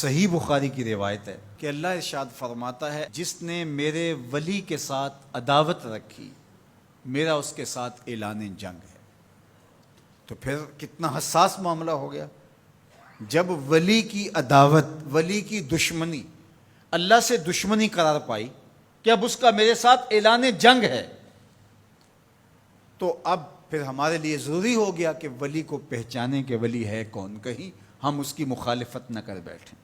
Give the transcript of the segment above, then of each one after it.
صحیح بخاری کی روایت ہے کہ اللہ ارشاد فرماتا ہے جس نے میرے ولی کے ساتھ عداوت رکھی میرا اس کے ساتھ اعلان جنگ ہے۔ تو پھر کتنا حساس معاملہ ہو گیا جب ولی کی عداوت، ولی کی دشمنی اللہ سے دشمنی قرار پائی کہ اب اس کا میرے ساتھ اعلان جنگ ہے، تو اب پھر ہمارے لیے ضروری ہو گیا کہ ولی کو پہچانے کہ ولی ہے کون، کہیں ہم اس کی مخالفت نہ کر بیٹھیں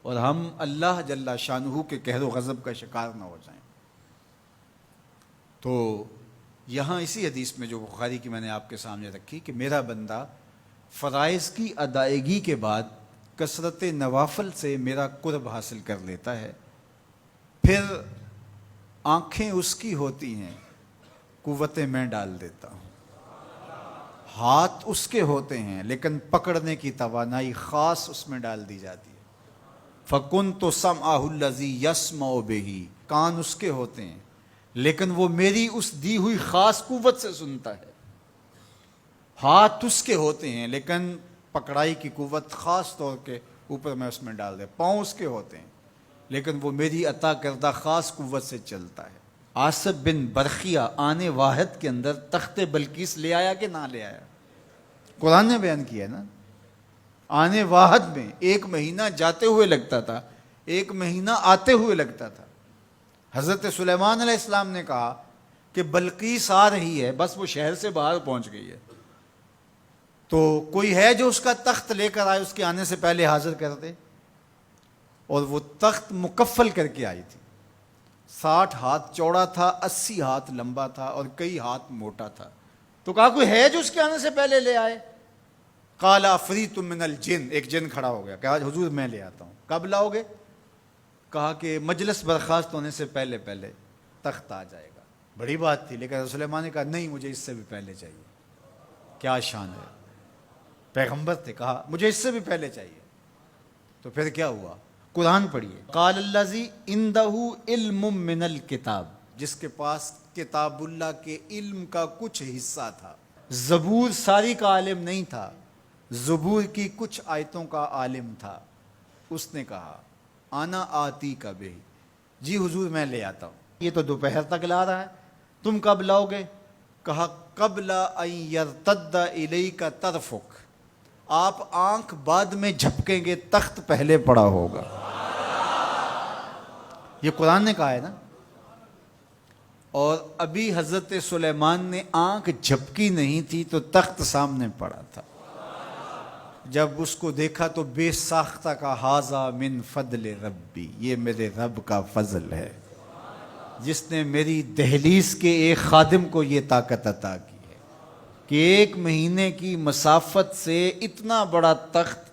اور ہم اللہ جل شانہ کے قہر و غضب کا شکار نہ ہو جائیں۔ تو یہاں اسی حدیث میں جو بخاری کی میں نے آپ کے سامنے رکھی کہ میرا بندہ فرائض کی ادائیگی کے بعد کثرت نوافل سے میرا قرب حاصل کر لیتا ہے، پھر آنکھیں اس کی ہوتی ہیں، قوتیں میں ڈال دیتا ہوں، ہاتھ اس کے ہوتے ہیں لیکن پکڑنے کی توانائی خاص اس میں ڈال دی جاتی ہے۔ فَكُنْتُ سَمْعَهُ الَّذِي يَسْمَعُ بِهِ، کان اس کے ہوتے ہیں لیکن وہ میری اس دی ہوئی خاص قوت سے سنتا ہے۔ ہاتھ اس کے ہوتے ہیں لیکن پکڑائی کی قوت خاص طور کے اوپر میں اس میں ڈال دے۔ پاؤں اس کے ہوتے ہیں لیکن وہ میری عطا کردہ خاص قوت سے چلتا ہے۔ آصف بن برخیہ آنے واحد کے اندر تخت بلقیس لے آیا کہ نہ لے آیا؟ قرآن نے بیان کیا ہے نا، آنے واحد میں 1 مہینہ جاتے ہوئے لگتا تھا، 1 مہینہ آتے ہوئے لگتا تھا۔ حضرت سلیمان علیہ السلام نے کہا کہ بلقیس آ رہی ہے، بس وہ شہر سے باہر پہنچ گئی ہے، تو کوئی ہے جو اس کا تخت لے کر آئے، اس کے آنے سے پہلے حاضر کر دے۔ اور وہ تخت مکفل کر کے آئی تھی، 60 ہاتھ چوڑا تھا، 80 ہاتھ لمبا تھا اور کئی ہاتھ موٹا تھا۔ تو کہا کوئی ہے جو اس کے آنے سے پہلے لے آئے؟ قال عفریت من الجن، ایک جن کھڑا ہو گیا، کہا حضور میں لے آتا ہوں۔ کب لاؤ گے؟ کہا کہ مجلس برخاست ہونے سے پہلے پہلے تخت آ جائے گا۔ بڑی بات تھی، لیکن رسول اللہ نے کہا نہیں، مجھے اس سے بھی پہلے چاہیے۔ کیا شان ہے، پیغمبر تھے، کہا مجھے اس سے بھی پہلے چاہیے۔ تو پھر کیا ہوا؟ قرآن پڑھیے، قال الذی عندہ علم من الکتاب، جس کے پاس کتاب اللہ کے علم کا کچھ حصہ تھا۔ زبور ساری کا عالم نہیں تھا، زبور کی کچھ آیتوں کا عالم تھا۔ اس نے کہا انا آتی کا بہ، جی حضور میں لے آتا ہوں۔ یہ تو دوپہر تک لا رہا ہے، تم کب لاؤ گے؟ کہا قبل ان یرتد الیک طرفک، آپ آنکھ بعد میں جھپکیں گے، تخت پہلے پڑا ہوگا۔ یہ قرآن نے کہا ہے نا۔ اور ابھی حضرت سلیمان نے آنکھ جھپکی نہیں تھی تو تخت سامنے پڑا تھا۔ جب اس کو دیکھا تو بے ساختہ کا ھذا من فضل ربی، یہ میرے رب کا فضل ہے جس نے میری دہلیز کے ایک خادم کو یہ طاقت عطا کی ہے کہ 1 مہینے کی مسافت سے اتنا بڑا تخت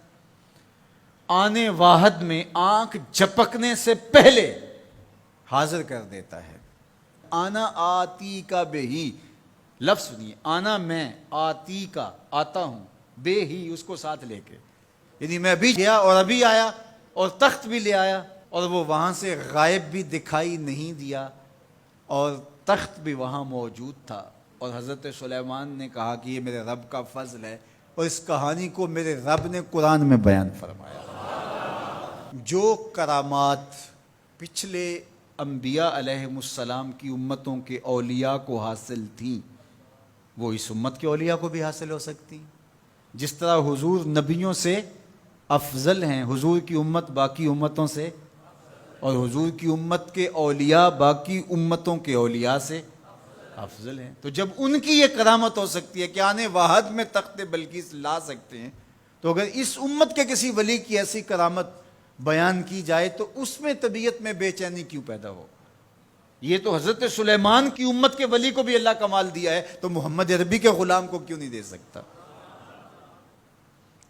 آنے واحد میں آنکھ جھپکنے سے پہلے حاضر کر دیتا ہے۔ آنا آتی کا بے ہی، لفظ سنیے، آنا میں، آتی کا آتا ہوں، بے ہی اس کو ساتھ لے کے، یعنی میں ابھی گیا اور ابھی آیا اور تخت بھی لے آیا، اور وہ وہاں سے غائب بھی دکھائی نہیں دیا اور تخت بھی وہاں موجود تھا۔ اور حضرت سلیمان نے کہا کہ یہ میرے رب کا فضل ہے، اور اس کہانی کو میرے رب نے قرآن میں بیان فرمایا۔ جو کرامات پچھلے انبیاء علیہم السلام کی امتوں کے اولیاء کو حاصل تھیں، وہ اس امت کے اولیاء کو بھی حاصل ہو سکتی۔ جس طرح حضور نبیوں سے افضل ہیں، حضور کی امت باقی امتوں سے، اور حضور کی امت کے اولیاء باقی امتوں کے اولیاء سے افضل ہیں۔ تو جب ان کی یہ کرامت ہو سکتی ہے کہ آنے واحد میں تخت بلقیس لا سکتے ہیں، تو اگر اس امت کے کسی ولی کی ایسی کرامت بیان کی جائے تو اس میں طبیعت میں بے چینی کیوں پیدا ہو؟ یہ تو حضرت سلیمان کی امت کے ولی کو بھی اللہ کمال دیا ہے، تو محمد عربی کے غلام کو کیوں نہیں دے سکتا؟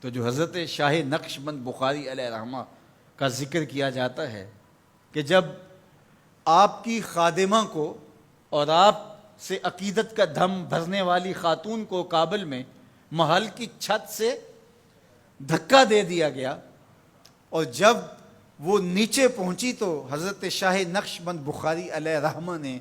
تو جو حضرت شاہ نقشبند بخاری علیہ رحمہ کا ذکر کیا جاتا ہے کہ جب آپ کی خادمہ کو اور آپ سے عقیدت کا دھم بھرنے والی خاتون کو کابل میں محل کی چھت سے دھکا دے دیا گیا، اور جب وہ نیچے پہنچی تو حضرت شاہ نقشبند بخاری علیہ رحمہ نے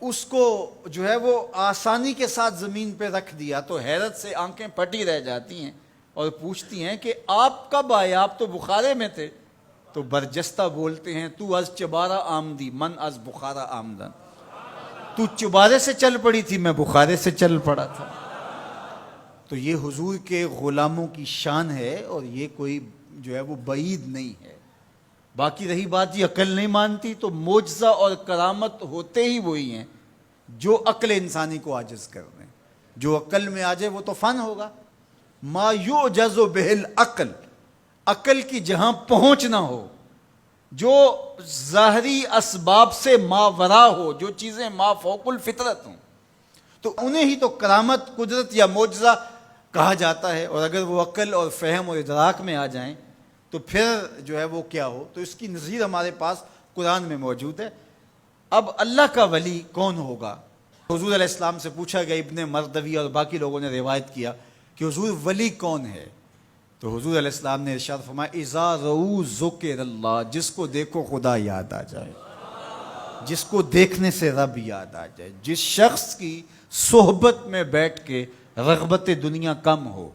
اس کو جو ہے وہ آسانی کے ساتھ زمین پہ رکھ دیا، تو حیرت سے آنکھیں پھٹی رہ جاتی ہیں اور پوچھتی ہیں کہ آپ کب آئے، آپ تو بخارے میں تھے؟ تو برجستہ بولتے ہیں تو از چبارہ آمدی من از بخارا آمدن، تو چبارے سے چل پڑی تھی، میں بخارے سے چل پڑا تھا۔ تو یہ حضور کے غلاموں کی شان ہے، اور یہ کوئی جو ہے وہ بعید نہیں ہے۔ باقی رہی بات یہ عقل نہیں مانتی، تو معجزہ اور کرامت ہوتے ہی وہی ہیں جو عقل انسانی کو عاجز کر دیں۔ جو عقل میں آ جائے وہ تو فن ہوگا۔ ما یعجز بہ العقل، عقل کی جہاں پہنچ نہ ہو، جو ظاہری اسباب سے ماورا ہو، جو چیزیں ما فوق الفطرت ہوں، تو انہیں ہی تو کرامت، قدرت یا معجزہ کہا جاتا ہے۔ اور اگر وہ عقل اور فہم اور ادراک میں آ جائیں تو پھر جو ہے وہ کیا ہو، تو اس کی نظیر ہمارے پاس قرآن میں موجود ہے۔ اب اللہ کا ولی کون ہوگا؟ حضور علیہ السلام سے پوچھا گیا، ابن مردوی اور باقی لوگوں نے روایت کیا کہ حضور ولی کون ہے؟ تو حضور علیہ السلام نے ارشاد فرمایا، اذا رؤوا ذکر اللہ، جس کو دیکھو خدا یاد آ جائے، جس کو دیکھنے سے رب یاد آ جائے، جس شخص کی صحبت میں بیٹھ کے رغبت دنیا کم ہو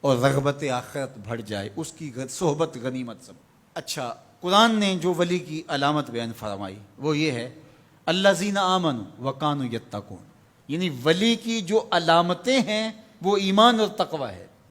اور رغبت آخرت بڑھ جائے، اس کی صحبت غنیمت سب۔ اچھا، قرآن نے جو ولی کی علامت بیان فرمائی وہ یہ ہے، الذین آمنوا وکانوا یتقون، یعنی ولی کی جو علامتیں ہیں وہ ایمان اور تقوی ہے۔